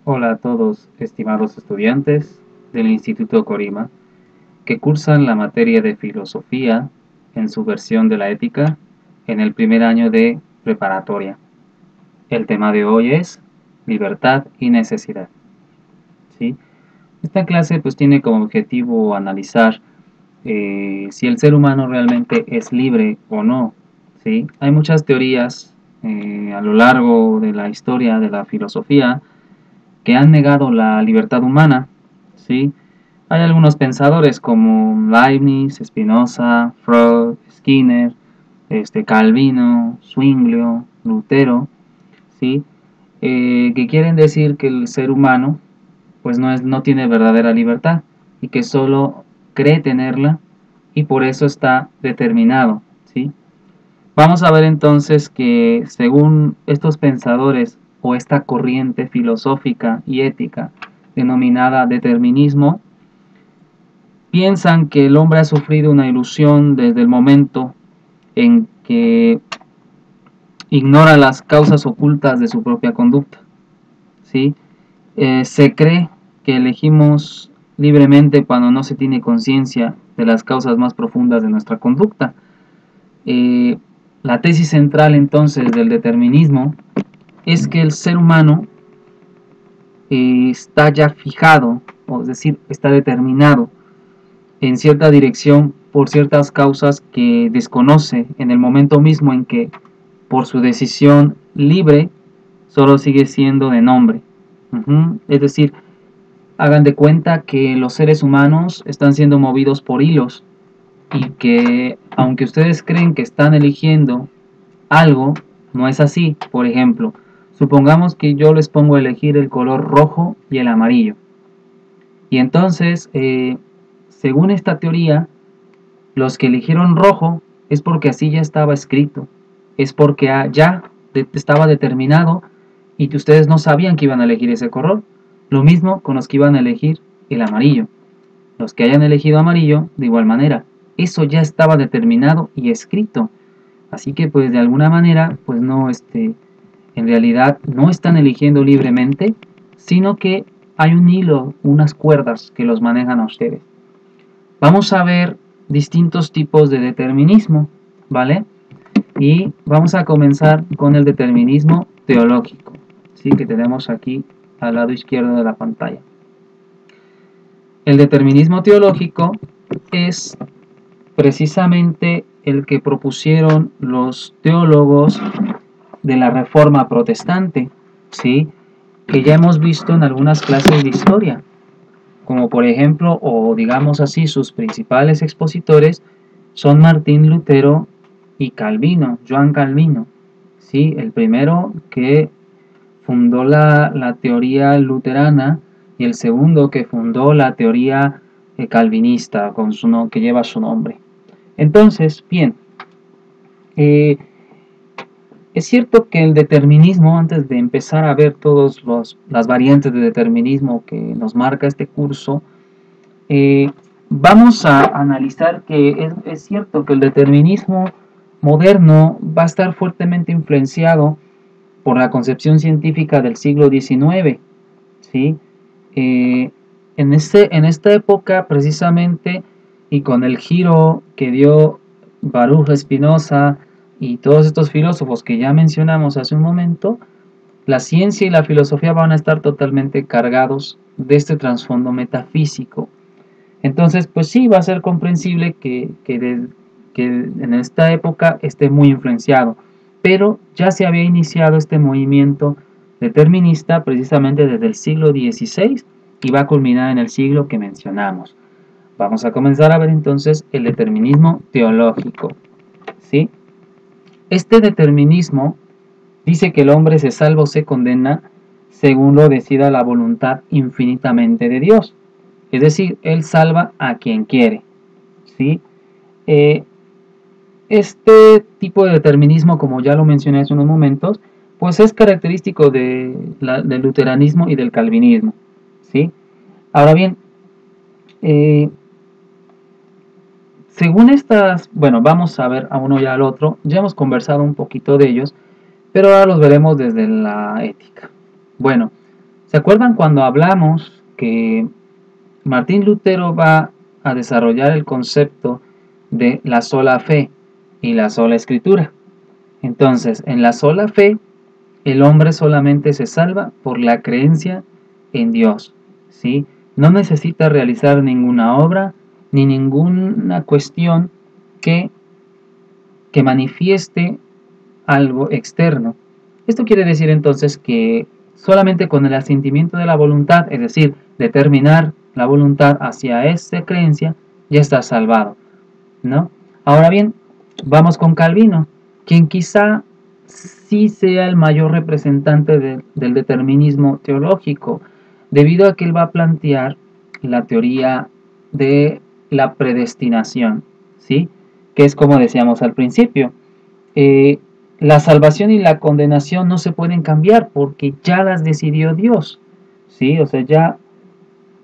Hola a todos, estimados estudiantes del Instituto Corima, que cursan la materia de filosofía en su versión de la ética en el primer año de preparatoria. El tema de hoy es libertad y necesidad. ¿Sí? Esta clase pues tiene como objetivo analizar si el ser humano realmente es libre o no. ¿Sí? Hay muchas teorías a lo largo de la historia de la filosofía que han negado la libertad humana, ¿sí? Hay algunos pensadores como Leibniz, Spinoza, Freud, Skinner, Calvino, Zwinglio, Lutero, ¿sí? Que quieren decir que el ser humano pues no tiene verdadera libertad y que solo cree tenerla y por eso está determinado, ¿sí? Vamos a ver entonces que según estos pensadores o esta corriente filosófica y ética denominada determinismo, piensan que el hombre ha sufrido una ilusión desde el momento en que ignora las causas ocultas de su propia conducta. ¿Sí? Se cree que elegimos libremente cuando no se tiene conciencia de las causas más profundas de nuestra conducta. La tesis central entonces del determinismo es que el ser humano está ya fijado, o es decir, está determinado en cierta dirección por ciertas causas que desconoce en el momento mismo en que, por su decisión libre, solo sigue siendo de nombre. Es decir, hagan de cuenta que los seres humanos están siendo movidos por hilos y que, aunque ustedes creen que están eligiendo algo, no es así. Por ejemplo, supongamos que yo les pongo a elegir el color rojo y el amarillo. Y entonces, según esta teoría, los que eligieron rojo es porque así ya estaba escrito, es porque ya estaba determinado y que ustedes no sabían que iban a elegir ese color. Lo mismo con los que iban a elegir el amarillo. Los que hayan elegido amarillo, de igual manera, eso ya estaba determinado y escrito. Así que pues de alguna manera, pues no, en realidad no están eligiendo libremente, sino que hay un hilo, unas cuerdas que los manejan a ustedes. Vamos a ver distintos tipos de determinismo, ¿vale? Y vamos a comenzar con el determinismo teológico, ¿sí? Que tenemos aquí al lado izquierdo de la pantalla. El determinismo teológico es precisamente el que propusieron los teólogos de la Reforma Protestante, ¿sí? Que ya hemos visto en algunas clases de historia, como por ejemplo, o digamos así, sus principales expositores son Martín Lutero y Calvino, Joan Calvino, ¿sí? El primero que fundó la teoría luterana y el segundo que fundó la teoría calvinista con que lleva su nombre. Entonces, bien, es cierto que el determinismo, antes de empezar a ver todas las variantes de determinismo que nos marca este curso, vamos a analizar que es cierto que el determinismo moderno va a estar fuertemente influenciado por la concepción científica del siglo XIX, ¿sí? En esta época precisamente y con el giro que dio Baruch Spinoza y todos estos filósofos que ya mencionamos hace un momento, la ciencia y la filosofía van a estar totalmente cargados de este trasfondo metafísico. Entonces, pues sí, va a ser comprensible que en esta época esté muy influenciado, pero ya se había iniciado este movimiento determinista precisamente desde el siglo XVI y va a culminar en el siglo que mencionamos. Vamos a comenzar a ver entonces el determinismo teológico, ¿sí? Este determinismo dice que el hombre se salva o se condena según lo decida la voluntad infinitamente de Dios. Es decir, Él salva a quien quiere, ¿sí? Este tipo de determinismo, como ya lo mencioné hace unos momentos, pues es característico del luteranismo y del calvinismo, ¿sí? Ahora bien, según estas, bueno, vamos a ver a uno y al otro, ya hemos conversado un poquito de ellos, pero ahora los veremos desde la ética. Bueno, ¿Se acuerdan cuando hablamos que Martín Lutero va a desarrollar el concepto de la sola fe y la sola escritura? Entonces, en la sola fe, el hombre solamente se salva por la creencia en Dios, ¿sí? No necesita realizar ninguna obra ni ninguna cuestión que manifieste algo externo. Esto quiere decir entonces que solamente con el asentimiento de la voluntad, es decir, determinar la voluntad hacia esa creencia, ya está salvado, ¿no? Ahora bien, vamos con Calvino, quien quizá sí sea el mayor representante del determinismo teológico, debido a que él va a plantear la teoría de la predestinación, ¿sí? Que es como decíamos al principio, eh, la salvación y la condenación no se pueden cambiar porque ya las decidió Dios, ¿sí? O sea, ya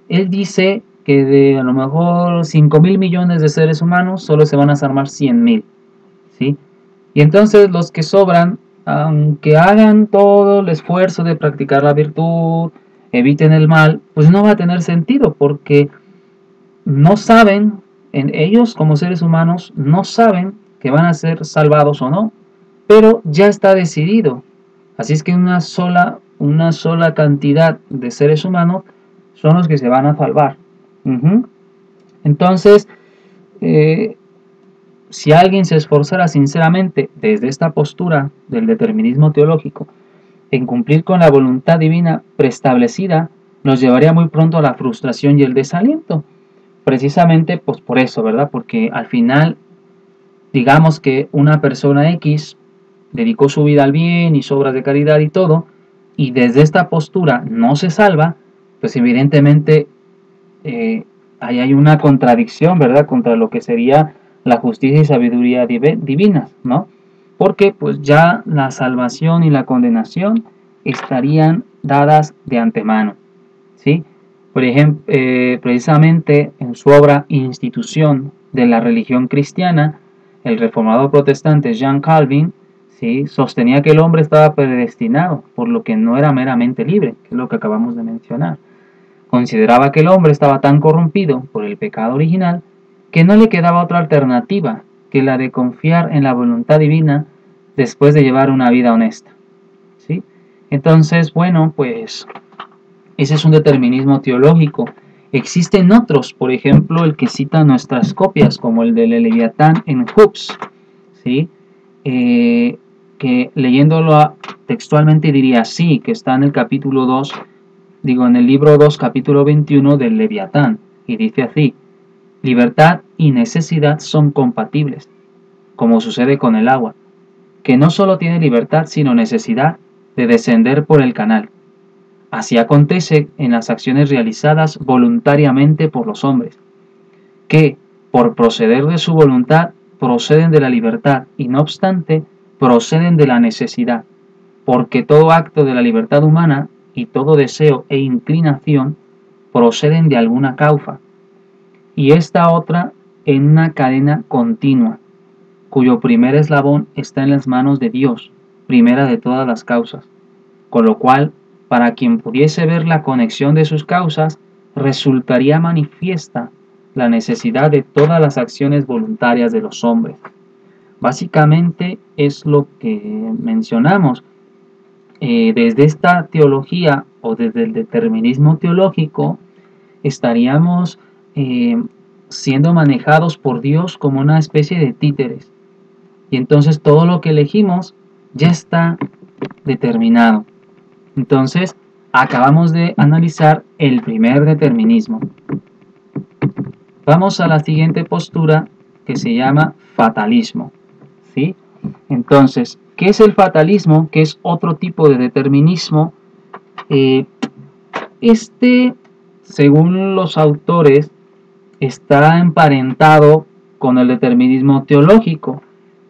Él dice que de a lo mejor 5.000 millones de seres humanos solo se van a salvar 100.000, ¿sí? Y entonces los que sobran, aunque hagan todo el esfuerzo de practicar la virtud, eviten el mal, pues no va a tener sentido porque no saben, en ellos como seres humanos, no saben que van a ser salvados o no, pero ya está decidido. Así es que una sola cantidad de seres humanos son los que se van a salvar. Entonces, eh, si alguien se esforzara sinceramente desde esta postura del determinismo teológico en cumplir con la voluntad divina preestablecida, nos llevaría muy pronto a la frustración y el desaliento. Precisamente pues por eso, ¿verdad? Porque al final, digamos que una persona X dedicó su vida al bien, hizo obras de caridad y todo, y desde esta postura no se salva, pues evidentemente ahí hay una contradicción, ¿verdad? Contra lo que sería la justicia y sabiduría divinas, ¿no? Porque pues ya la salvación y la condenación estarían dadas de antemano, ¿sí? Por ejemplo, precisamente en su obra Institución de la religión cristiana, el reformador protestante John Calvin, ¿sí?, sostenía que el hombre estaba predestinado, por lo que no era meramente libre, que es lo que acabamos de mencionar. Consideraba que el hombre estaba tan corrompido por el pecado original que no le quedaba otra alternativa que la de confiar en la voluntad divina después de llevar una vida honesta, ¿sí? Entonces, bueno, pues ese es un determinismo teológico. Existen otros, por ejemplo, el que cita nuestras copias, como el del Leviatán en Hooks, ¿sí? Que leyéndolo textualmente diría así, que está en el capítulo 2, en el libro 2, capítulo 21 del Leviatán, y dice así: libertad y necesidad son compatibles, como sucede con el agua, que no solo tiene libertad, sino necesidad de descender por el canal. Así acontece en las acciones realizadas voluntariamente por los hombres, que, por proceder de su voluntad, proceden de la libertad y no obstante, proceden de la necesidad, porque todo acto de la libertad humana y todo deseo e inclinación proceden de alguna causa, y esta otra en una cadena continua, cuyo primer eslabón está en las manos de Dios, primera de todas las causas, con lo cual, para quien pudiese ver la conexión de sus causas, resultaría manifiesta la necesidad de todas las acciones voluntarias de los hombres. Básicamente es lo que mencionamos. Desde esta teología o desde el determinismo teológico estaríamos siendo manejados por Dios como una especie de títeres. Y entonces todo lo que elegimos ya está determinado. Entonces, acabamos de analizar el primer determinismo. Vamos a la siguiente postura que se llama fatalismo, ¿sí? Entonces, ¿qué es el fatalismo? Que es otro tipo de determinismo. Según los autores, está emparentado con el determinismo teológico,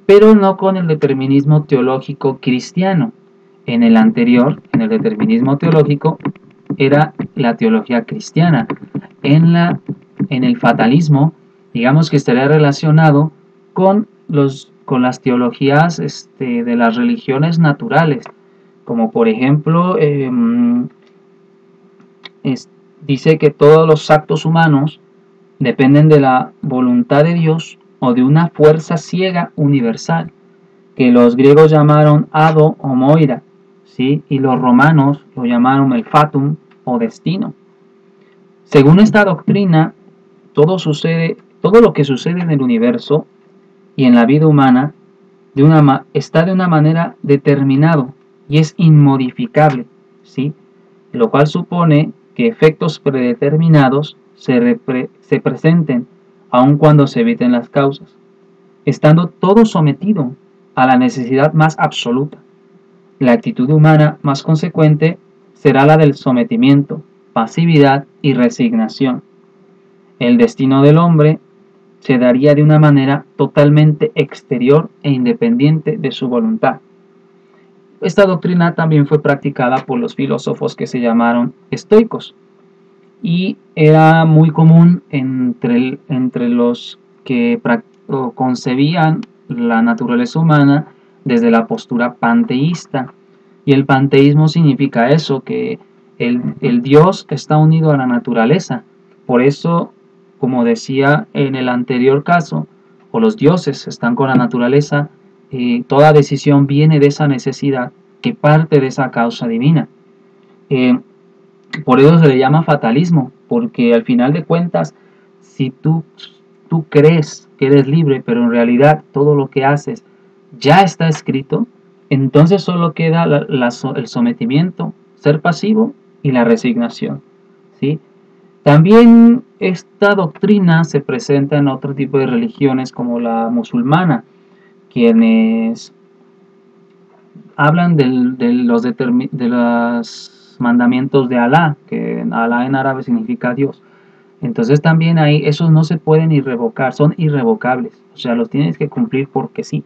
pero no con el determinismo teológico cristiano. En el anterior, en el determinismo teológico, era la teología cristiana. En el fatalismo, digamos que estaría relacionado con las teologías de las religiones naturales, como por ejemplo dice que todos los actos humanos dependen de la voluntad de Dios o de una fuerza ciega universal, que los griegos llamaron Hado o Moira, ¿sí? Y los romanos lo llamaron el fatum o destino. Según esta doctrina, todo lo que sucede en el universo y en la vida humana está de una manera determinado y es inmodificable, ¿sí? Lo cual supone que efectos predeterminados se presenten aun cuando se eviten las causas, estando todo sometido a la necesidad más absoluta. La actitud humana más consecuente será la del sometimiento, pasividad y resignación. El destino del hombre se daría de una manera totalmente exterior e independiente de su voluntad. Esta doctrina también fue practicada por los filósofos que se llamaron estoicos y era muy común entre los que concebían la naturaleza humana desde la postura panteísta. Y el panteísmo significa eso, que el Dios está unido a la naturaleza. Por eso, como decía en el anterior caso, o los dioses están con la naturaleza, toda decisión viene de esa necesidad que parte de esa causa divina. Por eso se le llama fatalismo, porque al final de cuentas, si tú crees que eres libre, pero en realidad todo lo que haces ya está escrito, entonces solo queda el sometimiento, ser pasivo y la resignación, ¿sí? También esta doctrina se presenta en otro tipo de religiones como la musulmana, quienes hablan de los mandamientos de Alá, que Alá en árabe significa Dios. Entonces también ahí esos no se pueden irrevocar, son irrevocables, o sea, los tienes que cumplir porque sí,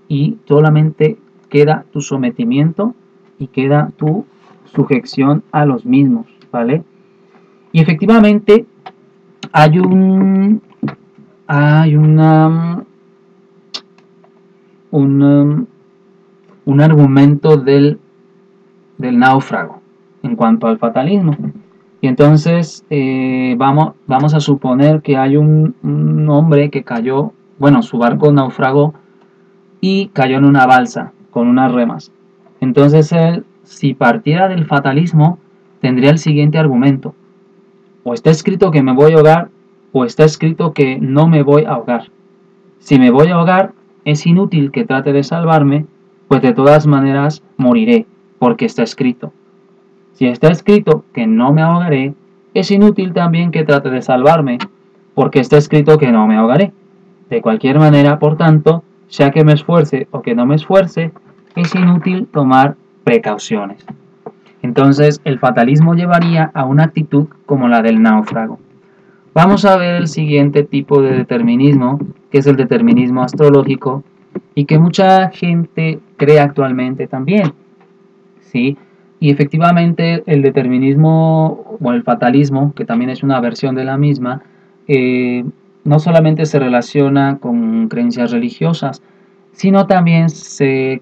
y solamente queda tu sometimiento y queda tu sujeción a los mismos, ¿vale? Y efectivamente hay un argumento del náufrago en cuanto al fatalismo. Y entonces vamos a suponer que hay un hombre que cayó, bueno, su barco naufragó y cayó en una balsa con unas remas. Entonces él, si partiera del fatalismo, tendría el siguiente argumento: o está escrito que me voy a ahogar, o está escrito que no me voy a ahogar. Si me voy a ahogar, es inútil que trate de salvarme, pues de todas maneras moriré, porque está escrito. Si está escrito que no me ahogaré, es inútil también que trate de salvarme, porque está escrito que no me ahogaré. De cualquier manera, por tanto, sea que me esfuerce o que no me esfuerce, es inútil tomar precauciones. Entonces, el fatalismo llevaría a una actitud como la del náufrago. Vamos a ver el siguiente tipo de determinismo, que es el determinismo astrológico, y que mucha gente cree actualmente también, ¿sí? Y efectivamente el determinismo o el fatalismo, que también es una versión de la misma, no solamente se relaciona con creencias religiosas, sino también se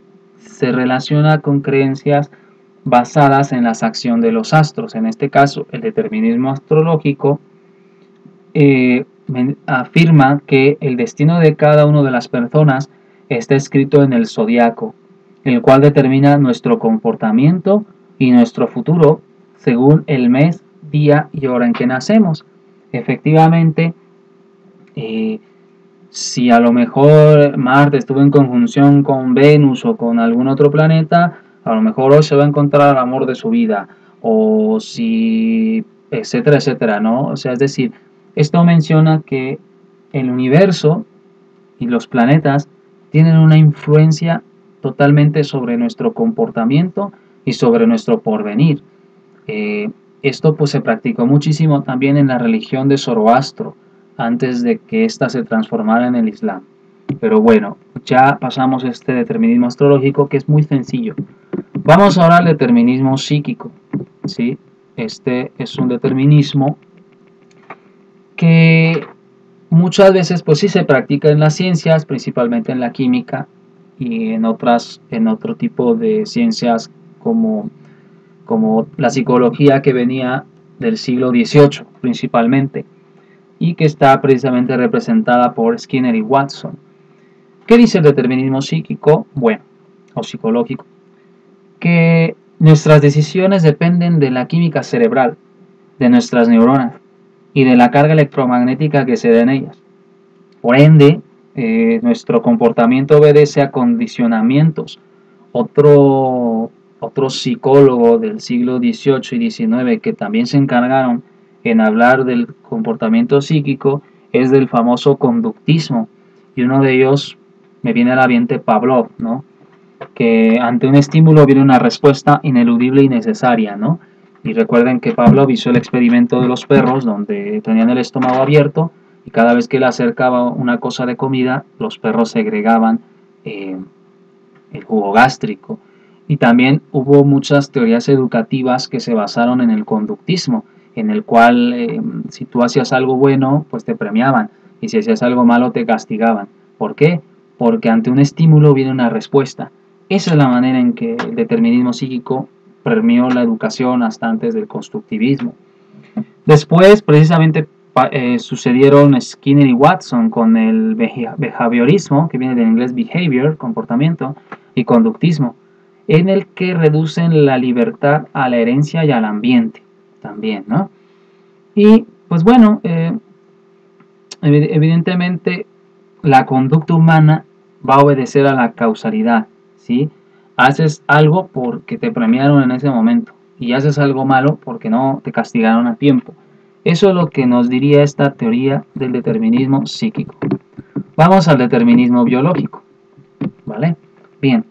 relaciona con creencias basadas en la acción de los astros. En este caso, el determinismo astrológico afirma que el destino de cada una de las personas está escrito en el zodiaco, el cual determina nuestro comportamiento y nuestro futuro según el mes, día y hora en que nacemos. Efectivamente, si a lo mejor Marte estuvo en conjunción con Venus o con algún otro planeta, a lo mejor hoy se va a encontrar el amor de su vida, o si, etcétera, etcétera, ¿no? O sea, es decir, esto menciona que el universo y los planetas tienen una influencia totalmente sobre nuestro comportamiento y sobre nuestro porvenir. Esto pues se practicó muchísimo también en la religión de Zoroastro, antes de que ésta se transformara en el Islam. Pero bueno, ya pasamos este determinismo astrológico, que es muy sencillo. Vamos ahora al determinismo psíquico, ¿sí? Este es un determinismo que muchas veces pues sí se practica en las ciencias, principalmente en la química y en otro tipo de ciencias como la psicología, que venía del siglo XVIII principalmente, y que está precisamente representada por Skinner y Watson. ¿Qué dice el determinismo psíquico? Bueno, o psicológico, que nuestras decisiones dependen de la química cerebral, de nuestras neuronas y de la carga electromagnética que se da en ellas. Por ende, nuestro comportamiento obedece a condicionamientos. Otro psicólogo del siglo XVIII y XIX que también se encargaron en hablar del comportamiento psíquico es del famoso conductismo, y uno de ellos me viene a la mente Pavlov, ¿no? Que ante un estímulo viene una respuesta ineludible y necesaria, ¿no? Y recuerden que Pavlov hizo el experimento de los perros donde tenían el estómago abierto y cada vez que le acercaba una cosa de comida, los perros segregaban el jugo gástrico. Y también hubo muchas teorías educativas que se basaron en el conductismo, en el cual si tú hacías algo bueno, pues te premiaban, y si hacías algo malo, te castigaban. ¿Por qué? Porque ante un estímulo viene una respuesta. Esa es la manera en que el determinismo psíquico permeó la educación hasta antes del constructivismo. Después, precisamente, sucedieron Skinner y Watson con el behaviorismo, que viene del inglés behavior, comportamiento, y conductismo, en el que reducen la libertad a la herencia y al ambiente también, ¿no? Y pues bueno, evidentemente la conducta humana va a obedecer a la causalidad, ¿sí? Haces algo porque te premiaron en ese momento y haces algo malo porque no te castigaron a tiempo. Eso es lo que nos diría esta teoría del determinismo psíquico. Vamos al determinismo biológico, ¿vale? Bien,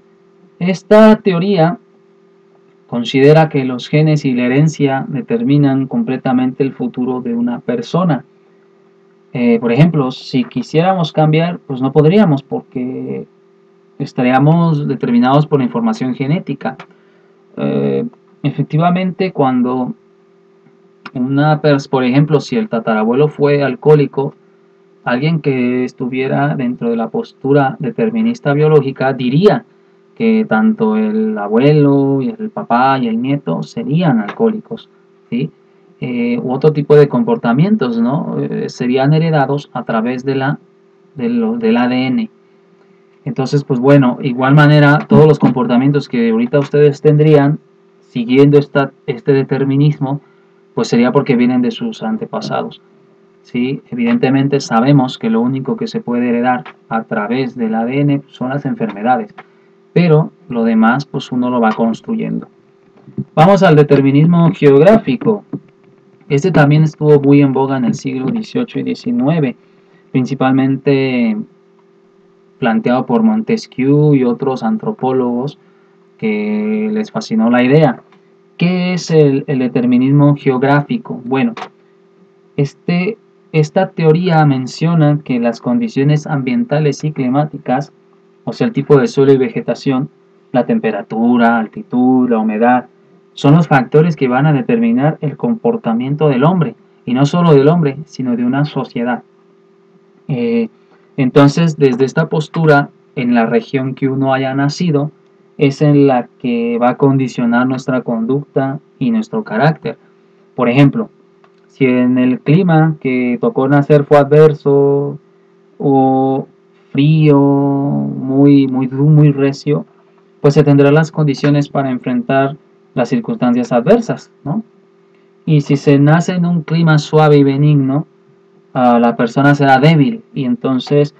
esta teoría considera que los genes y la herencia determinan completamente el futuro de una persona. Por ejemplo, si quisiéramos cambiar, pues no podríamos porque estaríamos determinados por la información genética. Efectivamente, cuando por ejemplo, si el tatarabuelo fue alcohólico, alguien que estuviera dentro de la postura determinista biológica diría que tanto el abuelo y el papá y el nieto serían alcohólicos, ¿sí? U otro tipo de comportamientos, ¿no? Serían heredados a través del ADN. Entonces, pues bueno, igual manera, todos los comportamientos que ahorita ustedes tendrían, siguiendo este determinismo, pues sería porque vienen de sus antepasados. ¿Sí? Evidentemente sabemos que lo único que se puede heredar a través del ADN son las enfermedades, pero lo demás pues uno lo va construyendo. Vamos al determinismo geográfico. Este también estuvo muy en boga en el siglo XVIII y XIX, principalmente planteado por Montesquieu y otros antropólogos que les fascinó la idea. ¿Qué es el determinismo geográfico? Bueno, esta teoría menciona que las condiciones ambientales y climáticas, o sea, el tipo de suelo y vegetación, la temperatura, altitud, la humedad, son los factores que van a determinar el comportamiento del hombre, y no solo del hombre, sino de una sociedad. Entonces, desde esta postura, en la región que uno haya nacido, es en la que va a condicionar nuestra conducta y nuestro carácter. Por ejemplo, si en el clima que tocó nacer fue adverso o frío, muy recio, pues se tendrán las condiciones para enfrentar las circunstancias adversas, ¿no? Y si se nace en un clima suave y benigno, la persona será débil y entonces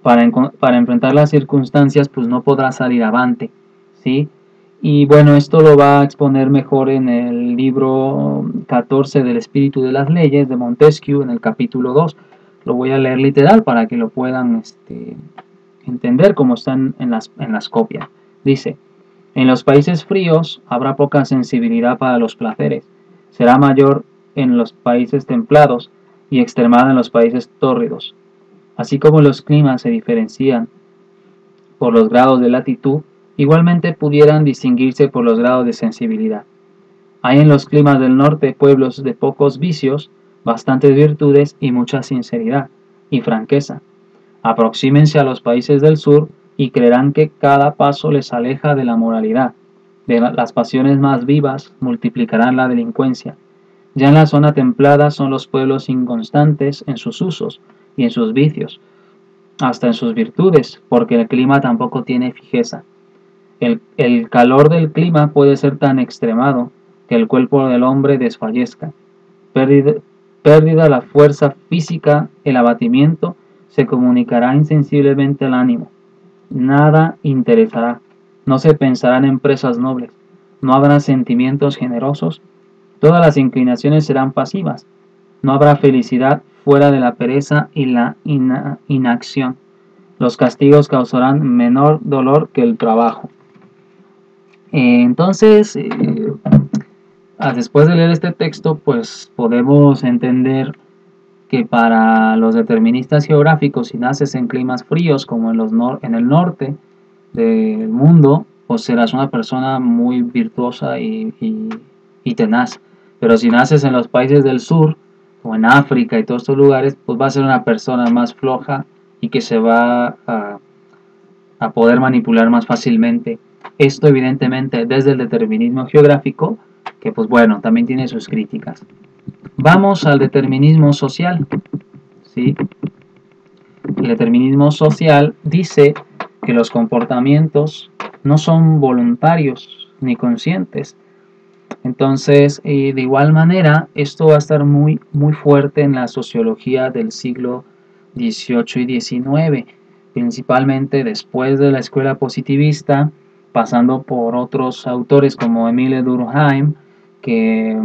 para enfrentar las circunstancias pues no podrá salir avante, ¿sí? Y bueno, esto lo va a exponer mejor en el libro 14 del Espíritu de las Leyes de Montesquieu, en el capítulo 2. Lo voy a leer literal para que lo puedan entender como están en las copias. Dice: en los países fríos habrá poca sensibilidad para los placeres. Será mayor en los países templados y extremada en los países tórridos. Así como los climas se diferencian por los grados de latitud, igualmente pudieran distinguirse por los grados de sensibilidad. Hay en los climas del norte pueblos de pocos vicios, bastantes virtudes y mucha sinceridad y franqueza. Aproxímense a los países del sur y creerán que cada paso les aleja de la moralidad. las pasiones más vivas multiplicarán la delincuencia. Ya en la zona templada son los pueblos inconstantes en sus usos y en sus vicios, hasta en sus virtudes, porque el clima tampoco tiene fijeza. El calor del clima puede ser tan extremado que el cuerpo del hombre desfallezca. Pérdida la fuerza física, el abatimiento se comunicará insensiblemente al ánimo. Nada interesará, no se pensarán en empresas nobles, no habrá sentimientos generosos, todas las inclinaciones serán pasivas, no habrá felicidad fuera de la pereza y la inacción. Los castigos causarán menor dolor que el trabajo. Entonces, después de leer este texto, pues podemos entender que para los deterministas geográficos, si naces en climas fríos como en el norte del mundo, pues serás una persona muy virtuosa y tenaz. Pero si naces en los países del sur, o en África y todos estos lugares, pues va a ser una persona más floja y que se va a poder manipular más fácilmente. Esto evidentemente desde el determinismo geográfico, que pues bueno, también tiene sus críticas. Vamos al determinismo social. ¿Sí? El determinismo social dice que los comportamientos no son voluntarios ni conscientes. Entonces, de igual manera, esto va a estar muy fuerte en la sociología del siglo XVIII y XIX, principalmente después de la escuela positivista, pasando por otros autores como Émile Durkheim, que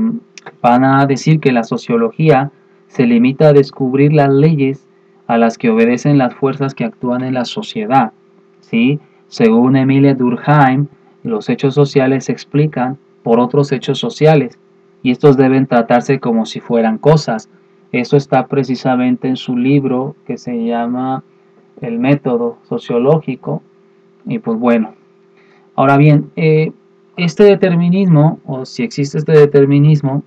van a decir que la sociología se limita a descubrir las leyes a las que obedecen las fuerzas que actúan en la sociedad. ¿Sí? Según Émile Durkheim, los hechos sociales se explican por otros hechos sociales y estos deben tratarse como si fueran cosas. Eso está precisamente en su libro que se llama El método sociológico. Y pues bueno, ahora bien, este determinismo, o si existe este determinismo,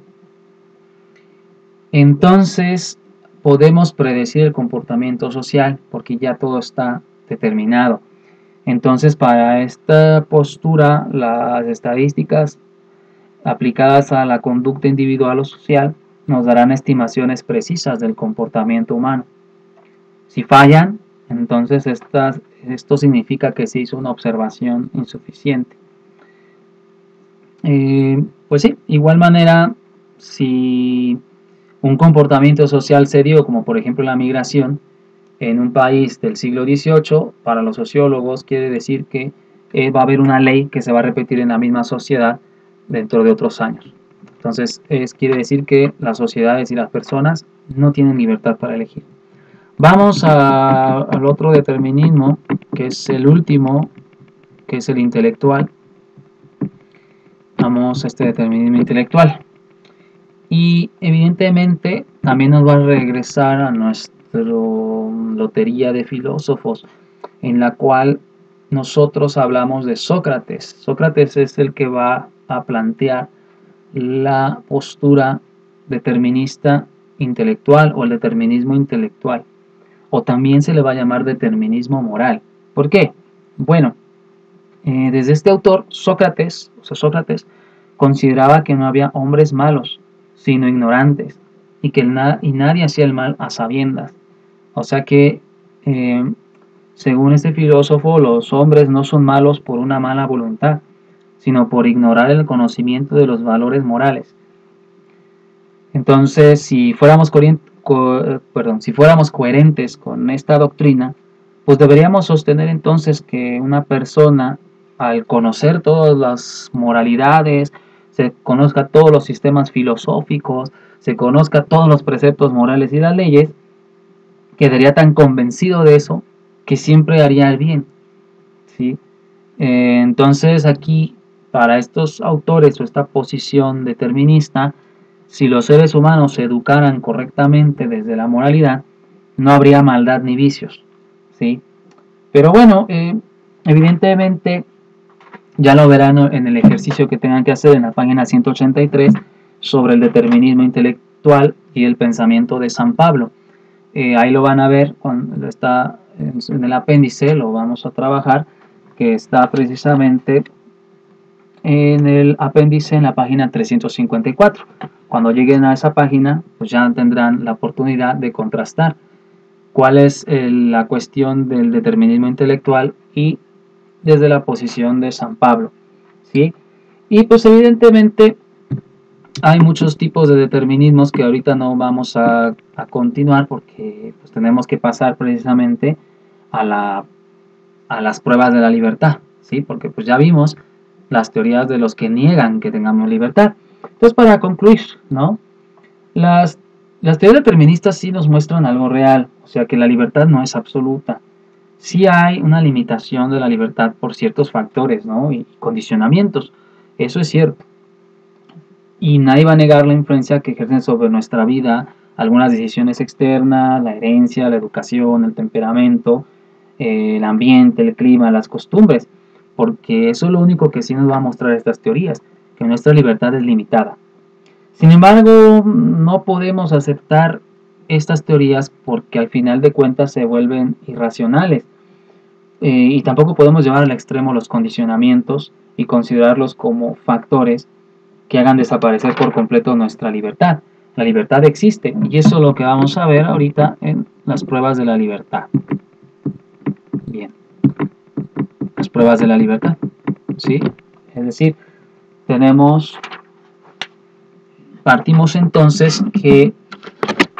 entonces podemos predecir el comportamiento social porque ya todo está determinado. Entonces, para esta postura, las estadísticas aplicadas a la conducta individual o social nos darán estimaciones precisas del comportamiento humano. Si fallan, entonces esto significa que se hizo una observación insuficiente. Pues sí, igual manera, si un comportamiento social se dio, como por ejemplo la migración, en un país del siglo XVIII, para los sociólogos quiere decir que va a haber una ley que se va a repetir en la misma sociedad dentro de otros años. Entonces, quiere decir que las sociedades y las personas no tienen libertad para elegir. Vamos al otro determinismo, que es el último, que es el intelectual. Vamos a este determinismo intelectual. Y evidentemente también nos va a regresar a nuestra lotería de filósofos, en la cual nosotros hablamos de Sócrates. Sócrates es el que va a plantear la postura determinista intelectual o el determinismo intelectual, o también se le va a llamar determinismo moral. ¿Por qué? Bueno, desde este autor, Sócrates consideraba que no había hombres malos, sino ignorantes, y que nadie hacía el mal a sabiendas. O sea que, según este filósofo, los hombres no son malos por una mala voluntad, sino por ignorar el conocimiento de los valores morales. Entonces, si fuéramos coherentes con esta doctrina, pues deberíamos sostener entonces que una persona, al conocer todas las moralidades, se conozca todos los sistemas filosóficos, se conozca todos los preceptos morales y las leyes, quedaría tan convencido de eso que siempre haría el bien. ¿Sí? Entonces aquí, para estos autores o esta posición determinista, si los seres humanos se educaran correctamente desde la moralidad, no habría maldad ni vicios. ¿Sí? Pero bueno, evidentemente ya lo verán en el ejercicio que tengan que hacer en la página 183 sobre el determinismo intelectual y el pensamiento de San Pablo. Ahí lo van a ver, cuando está en el apéndice, lo vamos a trabajar, que está precisamente en el apéndice en la página 354. Cuando lleguen a esa página, pues ya tendrán la oportunidad de contrastar cuál es la cuestión del determinismo intelectual y desde la posición de San Pablo, ¿sí? Y pues evidentemente hay muchos tipos de determinismos que ahorita no vamos a continuar porque pues tenemos que pasar precisamente a las pruebas de la libertad, ¿sí? Porque pues ya vimos las teorías de los que niegan que tengamos libertad. Entonces, para concluir, ¿no? Las teorías deterministas sí nos muestran algo real, o sea que la libertad no es absoluta. Sí hay una limitación de la libertad por ciertos factores, ¿no? Y condicionamientos. Eso es cierto. Y nadie va a negar la influencia que ejercen sobre nuestra vida algunas decisiones externas, la herencia, la educación, el temperamento, el ambiente, el clima, las costumbres, porque eso es lo único que sí nos va a mostrar estas teorías, que nuestra libertad es limitada. Sin embargo, no podemos aceptar estas teorías porque al final de cuentas se vuelven irracionales, y tampoco podemos llevar al extremo los condicionamientos y considerarlos como factores que hagan desaparecer por completo nuestra libertad. La libertad existe y eso es lo que vamos a ver ahorita en las pruebas de la libertad. Bien, las pruebas de la libertad, ¿sí? Es decir, partimos entonces que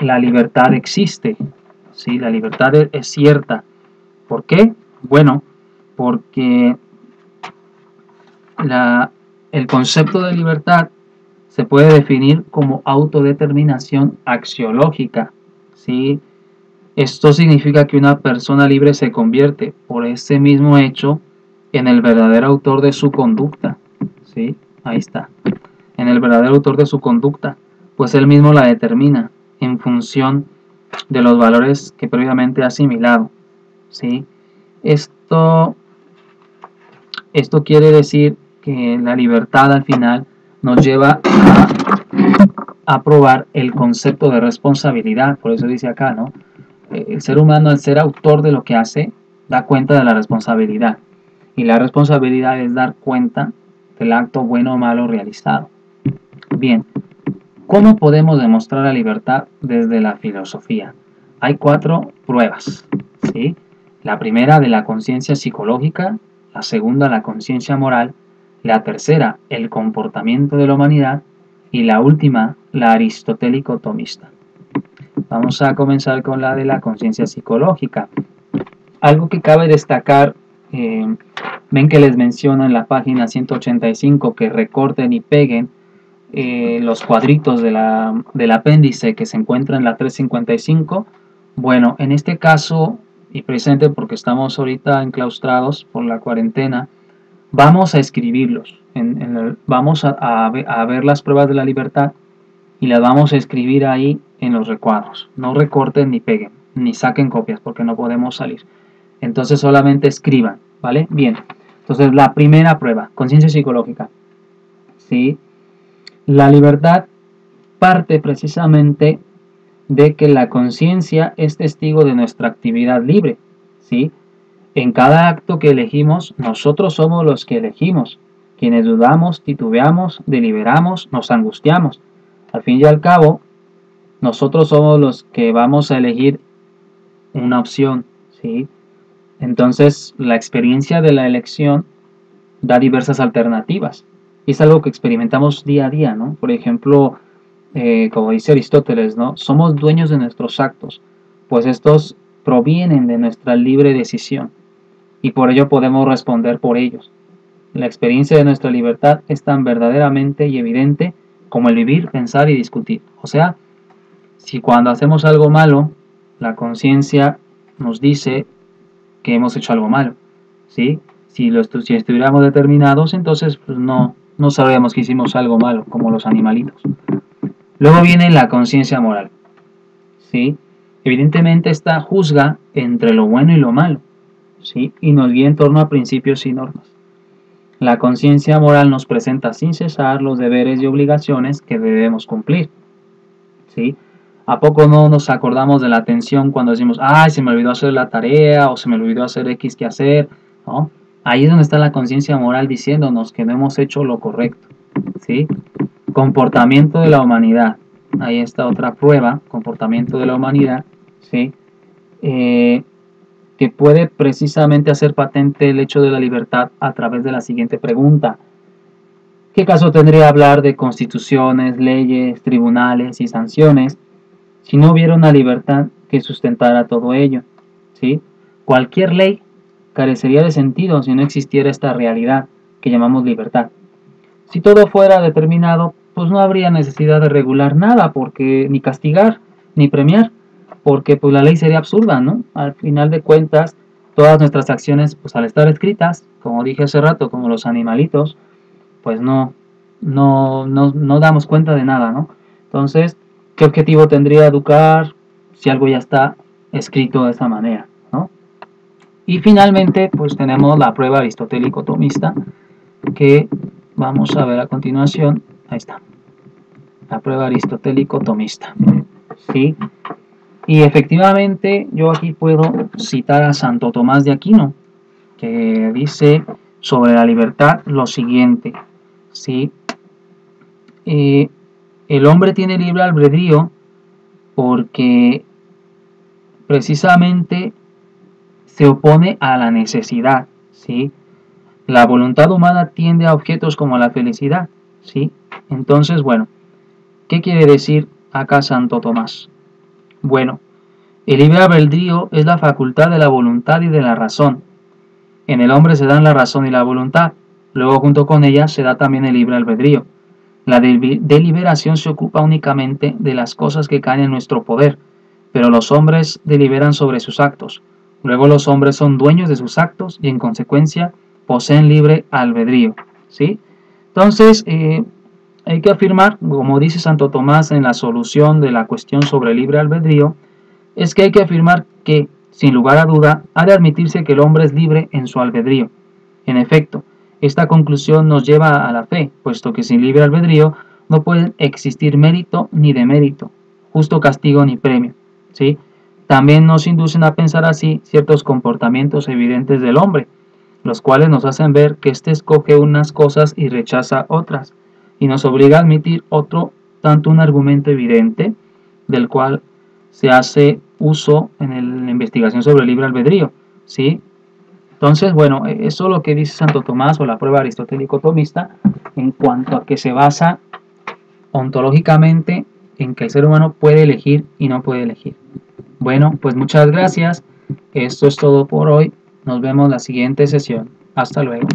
la libertad existe, ¿sí? La libertad es cierta. ¿Por qué? Bueno, porque el concepto de libertad se puede definir como autodeterminación axiológica, ¿sí? Esto significa que una persona libre se convierte, por ese mismo hecho, en el verdadero autor de su conducta, ¿sí? Ahí está. En el verdadero autor de su conducta, pues él mismo la determina en función de los valores que previamente ha asimilado, ¿sí? Esto quiere decir que la libertad al final nos lleva a probar el concepto de responsabilidad, por eso dice acá, ¿no? El ser humano, al ser autor de lo que hace, da cuenta de la responsabilidad. Y la responsabilidad es dar cuenta del acto bueno o malo realizado. Bien, ¿cómo podemos demostrar la libertad desde la filosofía? Hay 4 pruebas, ¿sí? La primera, de la conciencia psicológica, la segunda, la conciencia moral, la tercera, el comportamiento de la humanidad, y la última, la aristotélico-tomista. Vamos a comenzar con la de la conciencia psicológica. Algo que cabe destacar, ven que les menciono en la página 185 que recorten y peguen los cuadritos del apéndice que se encuentra en la 355. Bueno, en este caso, y precisamente porque estamos ahorita enclaustrados por la cuarentena, vamos a escribirlos. Vamos a ver las pruebas de la libertad y las vamos a escribir ahí en los recuadros. No recorten ni peguen, ni saquen copias porque no podemos salir. Entonces solamente escriban, ¿vale? Bien. Entonces la primera prueba, conciencia psicológica. ¿Sí? La libertad parte precisamente de que la conciencia es testigo de nuestra actividad libre, ¿sí? En cada acto que elegimos, nosotros somos los que elegimos, quienes dudamos, titubeamos, deliberamos, nos angustiamos. Al fin y al cabo, nosotros somos los que vamos a elegir una opción, ¿sí? Entonces, la experiencia de la elección da diversas alternativas. Y es algo que experimentamos día a día, ¿no? Por ejemplo, como dice Aristóteles, ¿no? Somos dueños de nuestros actos, pues estos provienen de nuestra libre decisión y por ello podemos responder por ellos. La experiencia de nuestra libertad es tan verdaderamente y evidente como el vivir, pensar y discutir. O sea, si cuando hacemos algo malo, la conciencia nos dice que hemos hecho algo malo, ¿sí? Si estuviéramos determinados, entonces pues no sabríamos que hicimos algo malo, como los animalitos. Luego viene la conciencia moral, ¿sí? Evidentemente esta juzga entre lo bueno y lo malo, ¿sí? Y nos guía en torno a principios y normas. La conciencia moral nos presenta sin cesar los deberes y obligaciones que debemos cumplir, ¿sí? ¿A poco no nos acordamos de la tensión cuando decimos, ay, se me olvidó hacer la tarea o se me olvidó hacer X que hacer, ¿no? Ahí es donde está la conciencia moral diciéndonos que no hemos hecho lo correcto, ¿sí? Comportamiento de la humanidad. Ahí está otra prueba, comportamiento de la humanidad, ¿sí? Que puede precisamente hacer patente el hecho de la libertad a través de la siguiente pregunta. ¿Qué caso tendría hablar de constituciones, leyes, tribunales y sanciones si no hubiera una libertad que sustentara todo ello? ¿Sí? Cualquier ley carecería de sentido si no existiera esta realidad que llamamos libertad. Si todo fuera determinado, pues no habría necesidad de regular nada, porque ni castigar, ni premiar, porque pues la ley sería absurda, ¿no? Al final de cuentas, todas nuestras acciones, pues al estar escritas, como dije hace rato, como los animalitos, pues no damos cuenta de nada, ¿no? Entonces, ¿qué objetivo tendría educar si algo ya está escrito de esa manera, ¿no? Y finalmente, pues tenemos la prueba aristotélico-tomista, que vamos a ver a continuación. Ahí está, la prueba aristotélico-tomista, ¿sí? Y efectivamente, yo aquí puedo citar a Santo Tomás de Aquino, que dice sobre la libertad lo siguiente, ¿sí? El hombre tiene libre albedrío porque precisamente se opone a la necesidad, ¿sí? La voluntad humana tiende a objetos como la felicidad, ¿sí? Entonces, bueno, ¿qué quiere decir acá Santo Tomás? Bueno, el libre albedrío es la facultad de la voluntad y de la razón. En el hombre se dan la razón y la voluntad, luego junto con ella se da también el libre albedrío. La deliberación se ocupa únicamente de las cosas que caen en nuestro poder, pero los hombres deliberan sobre sus actos. Luego los hombres son dueños de sus actos y en consecuencia poseen libre albedrío, ¿sí? Entonces, hay que afirmar, como dice Santo Tomás en la solución de la cuestión sobre el libre albedrío, es que hay que afirmar que, sin lugar a duda, ha de admitirse que el hombre es libre en su albedrío. En efecto, esta conclusión nos lleva a la fe, puesto que sin libre albedrío no puede existir mérito ni demérito, justo castigo ni premio, ¿sí? También nos inducen a pensar así ciertos comportamientos evidentes del hombre, los cuales nos hacen ver que éste escoge unas cosas y rechaza otras, y nos obliga a admitir otro tanto un argumento evidente, del cual se hace uso en la investigación sobre el libre albedrío, ¿sí? Entonces, bueno, eso es lo que dice Santo Tomás o la prueba aristotélico-tomista en cuanto a que se basa ontológicamente en que el ser humano puede elegir y no puede elegir. Bueno, pues muchas gracias. Esto es todo por hoy. Nos vemos en la siguiente sesión. Hasta luego.